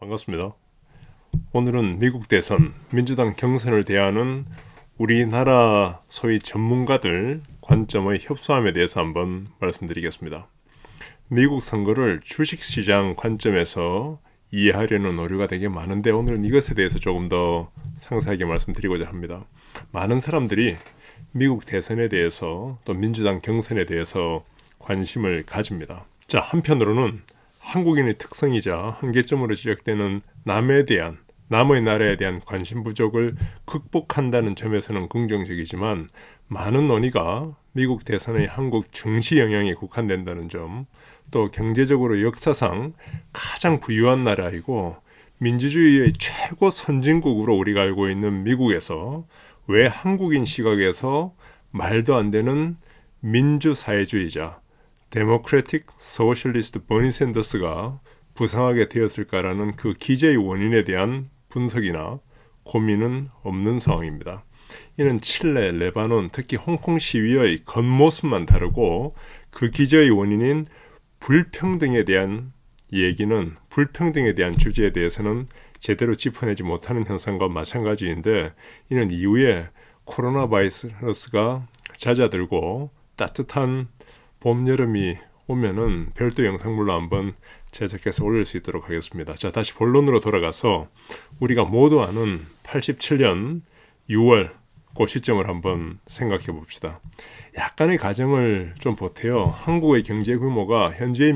반갑습니다. 오늘은 미국 대선, 민주당 경선을 대하는 우리나라 소위 전문가들 관점의 협소함에 대해서 한번 말씀드리겠습니다. 미국 선거를 주식시장 관점에서 이해하려는 오류가 되게 많은데 오늘은 이것에 대해서 조금 더 상세하게 말씀드리고자 합니다. 많은 사람들이 미국 대선에 대해서 또 민주당 경선에 대해서 관심을 가집니다. 자, 한편으로는 한국인의 특성이자 한계점으로 지적되는 남의 나라에 대한 관심 부족을 극복한다는 점에서는 긍정적이지만 많은 논의가 미국 대선의 한국 증시 영향에 국한된다는 점, 또 경제적으로 역사상 가장 부유한 나라이고 민주주의의 최고 선진국으로 우리가 알고 있는 미국에서 왜 한국인 시각에서 말도 안 되는 민주사회주의자 데모크래틱 소셜리스트 버니 샌더스가 부상하게 되었을까라는 그 기저의 원인에 대한 분석이나 고민은 없는 상황입니다. 이는 칠레, 레바논, 특히 홍콩 시위의 겉모습만 다르고 그 기저의 원인인 불평등에 대한 주제에 대해서는 제대로 짚어내지 못하는 현상과 마찬가지인데, 이는 이후에 코로나 바이러스가 잦아들고 따뜻한 봄, 여름이 오면은 별도 영상물로 한번 제작해서 올릴 수 있도록 하겠습니다. 자, 다시 본론으로 돌아가서 우리가 모두 아는 87년 6월 그 시점을 한번 생각해 봅시다. 약간의 가정을 좀 보태요. 한국의 경제 규모가 현재의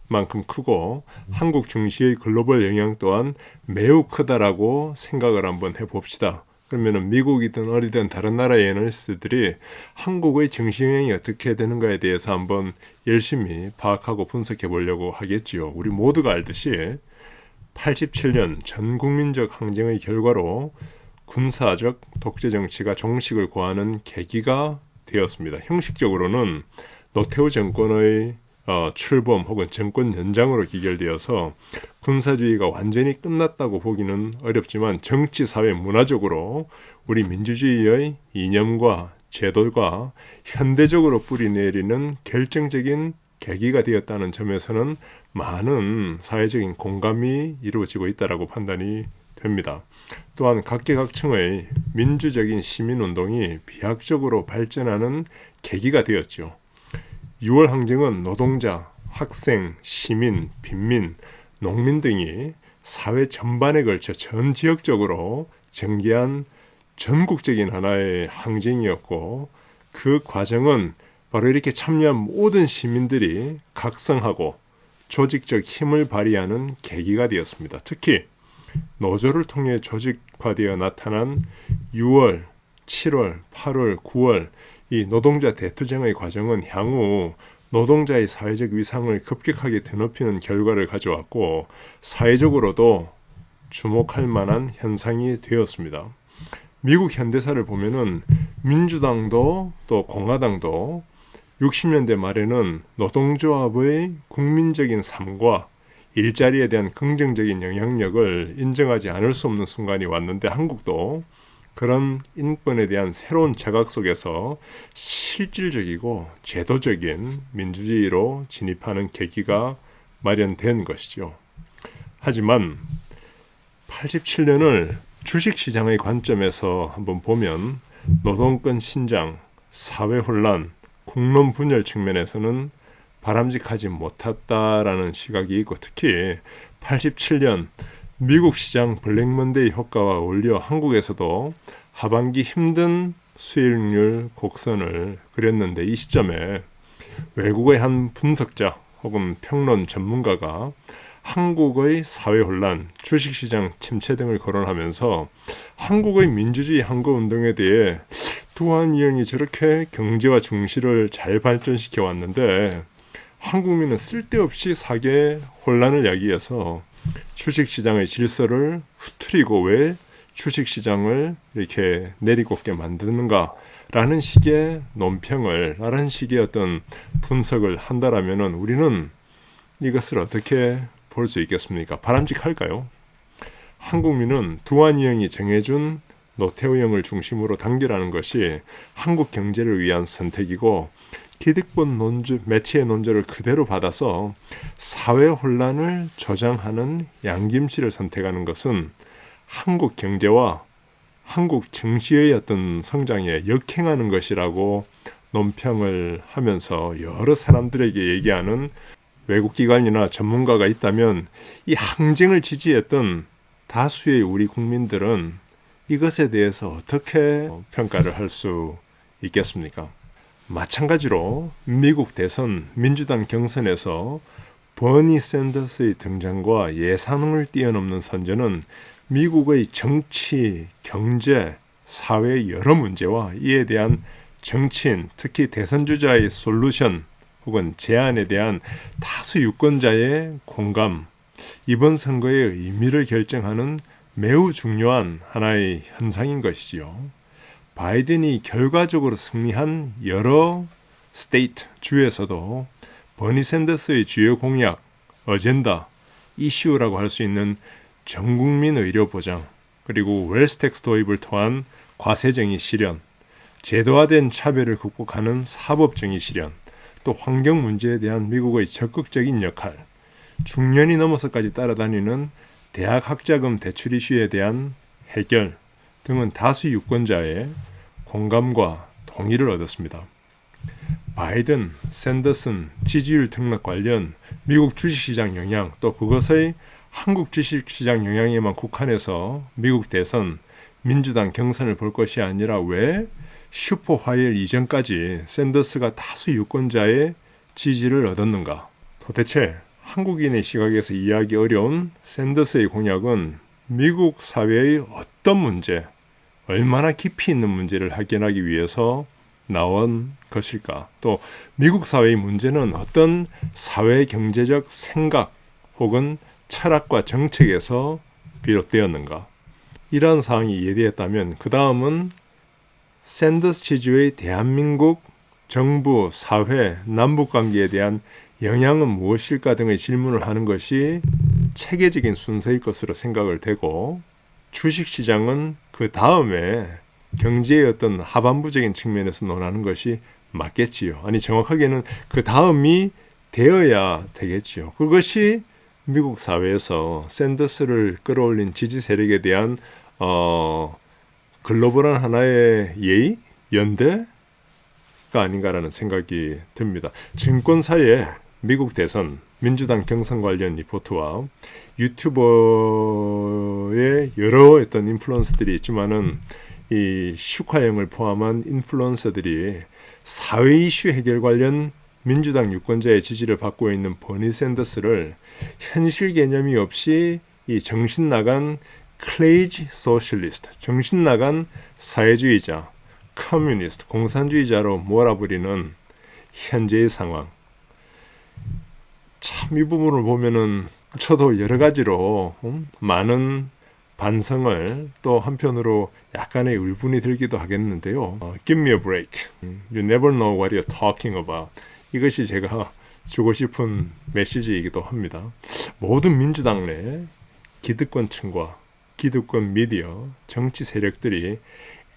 미국만큼 크고 한국 증시의 글로벌 영향 또한 매우 크다라고 생각을 한번 해봅시다. 그러면은 미국이든 어디든 다른 나라의 애널리스트들이 한국의 증시 영향이 어떻게 되는가에 대해서 한번 열심히 파악하고 분석해 보려고 하겠지요. 우리 모두가 알듯이 87년 전국민적 항쟁의 결과로 군사적 독재 정치가 종식을 고하는 계기가 되었습니다. 형식적으로는 노태우 정권의 출범 혹은 정권 연장으로 기결되어서 군사주의가 완전히 끝났다고 보기는 어렵지만 정치, 사회, 문화적으로 우리 민주주의의 이념과 제도가 현대적으로 뿌리내리는 결정적인 계기가 되었다는 점에서는 많은 사회적인 공감이 이루어지고 있다고 판단이 됩니다. 또한 각계각층의 민주적인 시민운동이 비약적으로 발전하는 계기가 되었죠. 6월 항쟁은 노동자, 학생, 시민, 빈민, 농민 등이 사회 전반에 걸쳐 전 지역적으로 전개한 전국적인 하나의 항쟁이었고, 그 과정은 바로 이렇게 참여한 모든 시민들이 각성하고 조직적 힘을 발휘하는 계기가 되었습니다. 특히 노조를 통해 조직화되어 나타난 6월, 7월, 8월, 9월 이 노동자 대투쟁의 과정은 향후 노동자의 사회적 위상을 급격하게 드높이는 결과를 가져왔고 사회적으로도 주목할 만한 현상이 되었습니다. 미국 현대사를 보면은 민주당도 또 공화당도 60년대 말에는 노동조합의 국민적인 삶과 일자리에 대한 긍정적인 영향력을 인정하지 않을 수 없는 순간이 왔는데, 한국도 그런 인권에 대한 새로운 자각 속에서 실질적이고 제도적인 민주주의로 진입하는 계기가 마련된 것이죠. 하지만 87년을 주식시장의 관점에서 한번 보면 노동권 신장, 사회 혼란, 국론 분열 측면에서는 바람직하지 못했다라는 시각이 있고, 특히 87년 미국 시장 블랙먼데이 효과와 어울려 한국에서도 하반기 힘든 수익률 곡선을 그렸는데, 이 시점에 외국의 한 분석자 혹은 평론 전문가가 한국의 사회 혼란, 주식시장 침체 등을 거론하면서 한국의 민주주의 항거운동에 대해 두한이영이 저렇게 경제와 중시를 잘 발전시켜 왔는데 한국민은 쓸데없이 사계 혼란을 야기해서 주식시장의 질서를 흐트리고 왜 주식시장을 이렇게 내리꽂게 만드는가라는 식의 논평을, 라는 식의 어떤 분석을 한다라면은 우리는 이것을 어떻게 볼 수 있겠습니까? 바람직할까요? 한국민은 두한이영이 정해준 노태우형을 중심으로 단결하는 것이 한국 경제를 위한 선택이고, 기득권 논조, 매체의 논조를 그대로 받아서 사회 혼란을 조장하는 양김씨를 선택하는 것은 한국 경제와 한국 증시의 어떤 성장에 역행하는 것이라고 논평을 하면서 여러 사람들에게 얘기하는 외국기관이나 전문가가 있다면 이 항쟁을 지지했던 다수의 우리 국민들은 이것에 대해서 어떻게 평가를 할 수 있겠습니까? 마찬가지로 미국 대선 민주당 경선에서 버니 샌더스의 등장과 예상을 뛰어넘는 선전은 미국의 정치, 경제, 사회 여러 문제와 이에 대한 정치인, 특히 대선 주자의 솔루션 혹은 제안에 대한 다수 유권자의 공감, 이번 선거의 의미를 결정하는 매우 중요한 하나의 현상인 것이지요. 바이든이 결과적으로 승리한 여러 스테이트, 주에서도 버니 샌더스의 주요 공약, 어젠다, 이슈라고 할 수 있는 전국민 의료 보장, 그리고 웰스텍스 도입을 통한 과세정의 실현, 제도화된 차별을 극복하는 사법정의 실현, 또 환경 문제에 대한 미국의 적극적인 역할, 중년이 넘어서까지 따라다니는 대학 학자금 대출 이슈에 대한 해결 등은 다수 유권자의 공감과 동의를 얻었습니다. 바이든, 샌더슨 지지율 등락 관련 미국 주식시장 영향, 또 그것의 한국 주식시장 영향에만 국한해서 미국 대선, 민주당 경선을 볼 것이 아니라 왜 슈퍼 화요일 이전까지 샌더스가 다수 유권자의 지지를 얻었는가? 도대체 한국인의 시각에서 이해하기 어려운 샌더스의 공약은 미국 사회의 어떤 문제, 얼마나 깊이 있는 문제를 확인하기 위해서 나온 것일까? 또 미국 사회의 문제는 어떤 사회 경제적 생각 혹은 철학과 정책에서 비롯되었는가? 이러한 사항이 이해되었다면 그 다음은 샌더스 지주의 대한민국 정부, 사회, 남북관계에 대한 영향은 무엇일까 등의 질문을 하는 것이 체계적인 순서일 것으로 생각을 되고, 주식시장은 그 다음에 경제의 어떤 하반부적인 측면에서 논하는 것이 맞겠지요. 아니 정확하게는 그 다음이 되어야 되겠지요. 그것이 미국 사회에서 샌더스를 끌어올린 지지 세력에 대한 글로벌한 하나의 예의, 연대가 아닌가라는 생각이 듭니다. 증권사의 미국 대선, 민주당 경선 관련 리포트와 유튜버의 여러 어떤 인플루언서들이 있지만은 이 슈카형을 포함한 인플루언서들이 사회 이슈 해결 관련 민주당 유권자의 지지를 받고 있는 버니 샌더스를 현실 개념이 없이 이 정신 나간 클레이지 소셜리스트, 정신 나간 사회주의자, 커뮤니스트, 공산주의자로 몰아버리는 현재의 상황. 참 이 부분을 보면은 저도 여러 가지로 많은 반성을, 또 한편으로 약간의 울분이 들기도 하겠는데요. Give me a break. You never know what you're talking about. 이것이 제가 주고 싶은 메시지이기도 합니다. 모든 민주당 내 기득권층과 기득권 미디어, 정치 세력들이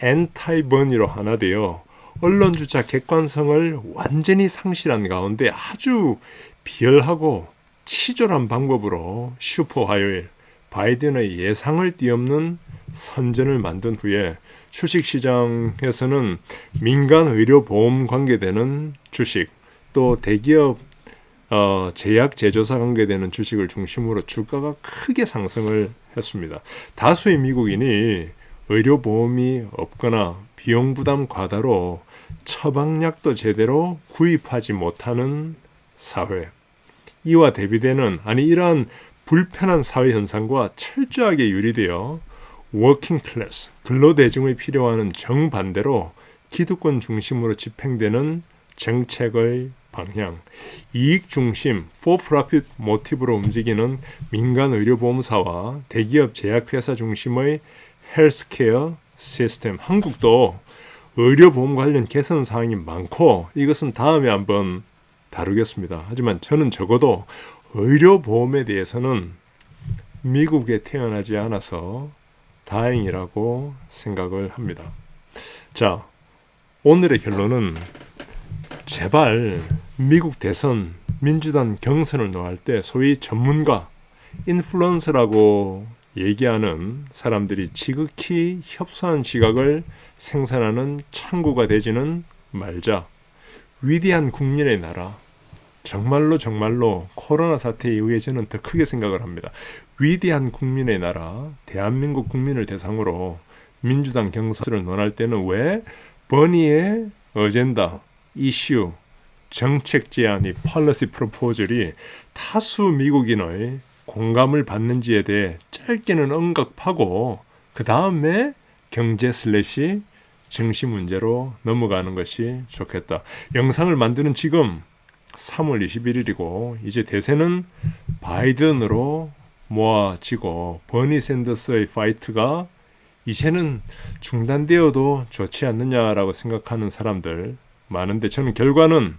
엔타이 버니로 하나 되어 언론 주차 객관성을 완전히 상실한 가운데 아주 비열하고 치졸한 방법으로 슈퍼 화요일 바이든의 예상을 뛰어넘는 선전을 만든 후에 주식시장에서는 민간 의료보험 관계되는 주식, 또 대기업 제약 제조사 관계되는 주식을 중심으로 주가가 크게 상승을 했습니다. 다수의 미국인이 의료보험이 없거나 비용 부담 과다로 처방약도 제대로 구입하지 못하는 사회, 이와 대비되는, 이러한 불편한 사회 현상과 철저하게 유리되어 워킹 클래스, 근로대중의 필요와는 정반대로 기득권 중심으로 집행되는 정책의 방향, 이익 중심, for profit 모티브로 움직이는 민간 의료보험사와 대기업 제약회사 중심의 헬스케어 시스템. 한국도 의료보험 관련 개선 사항이 많고 이것은 다음에 한번 다루겠습니다. 하지만 저는 적어도 의료보험에 대해서는 미국에 태어나지 않아서 다행이라고 생각을 합니다. 자, 오늘의 결론은 제발 미국 대선 민주당 경선을 놓을 때 소위 전문가, 인플루언서라고 얘기하는 사람들이 지극히 협소한 시각을 생산하는 창구가 되지는 말자. 위대한 국민의 나라, 정말로 코로나 사태에 의해 저는 더 크게 생각을 합니다. 위대한 국민의 나라, 대한민국 국민을 대상으로 민주당 경선을 논할 때는 왜 버니의 어젠다, 이슈, 정책 제안이 policy proposal이 다수 미국인의 공감을 받는지에 대해 짧게는 언급하고 그 다음에 경제 슬래시 증시 문제로 넘어가는 것이 좋겠다. 영상을 만드는 지금 3월 21일이고 이제 대세는 바이든으로 모아지고 버니 샌더스의 파이트가 이제는 중단되어도 좋지 않느냐라고 생각하는 사람들 많은데 저는 결과는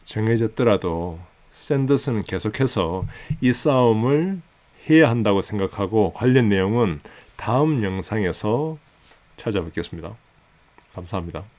정해졌더라도 샌더스는 계속해서 이 싸움을 해야 한다고 생각하고 관련 내용은 다음 영상에서 찾아뵙겠습니다. 감사합니다.